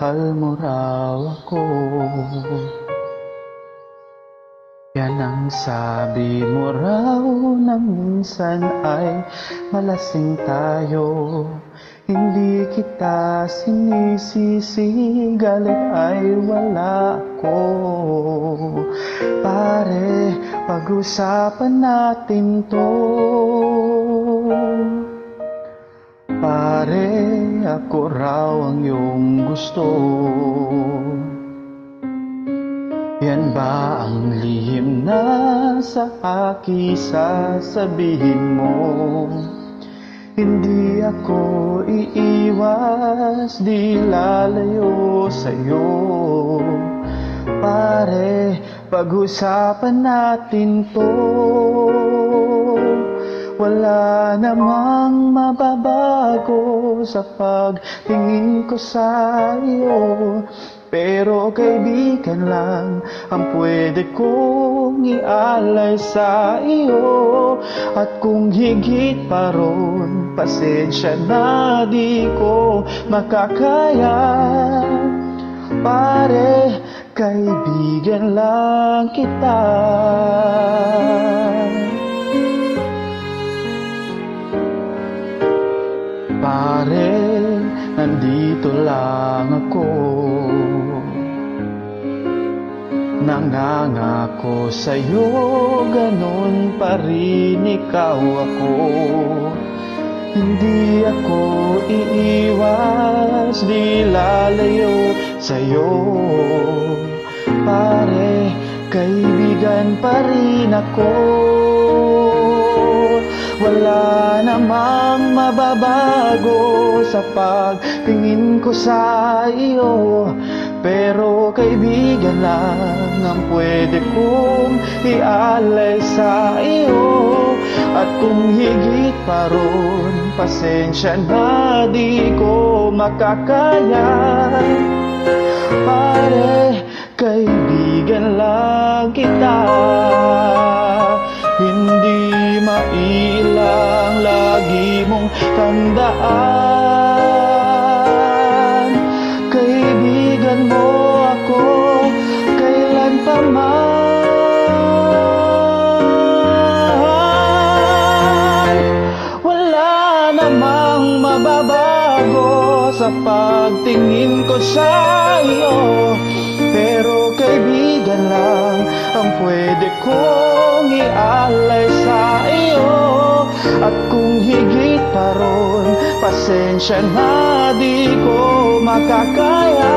mahal mo raw ako. Yan ang sabi mo raw na minsan ay malasing tayo. Hindi kita sinisisi, galit ay wala ako. Pare, pag-usapan natin to. Pare, ako raw ang iyong gusto. Yan ba ang lihim na sa akin sasabihin mo? Hindi ako iiwas, di lalayo sa'yo. Pare, pag-usapan natin to. Wala namang mababago sa pagtingin ko sa iyo. Pero kaibigan lang ang pwede kong ialay sa iyo. At kung higit pa ron, pasensya na di ko makakaya. Pare, kaibigan lang kita. Pare, nandito lang ako. Nangangako sa'yo, ganon pa rin ikaw ako. Hindi ako iiwas, di lalayo sa'yo. Pare, kaibigan pa rin ako. Wala namang mababago sa pagtingin ko sa iyo. Pero kaibigan lang ang pwede kong ialay sa iyo. At kung higit pa ron, pasensya na di ko makakaya. Pare, kaibigan lang kita. Hindi mailang lagi mong tandaan. Kaibigan mo ako kailan pa man. Wala namang mababago sa pagtingin ko sa iyo. Pero kaibigan lang ang pwede kong ialay sa iyo. At kung higit pa ron, pasensya na di ko makakaya.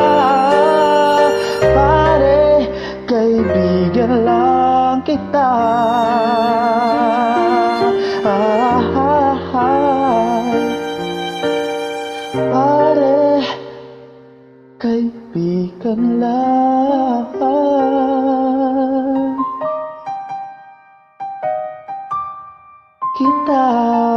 Pare, kaibigan lang kita. Pare, kaibigan lang kita.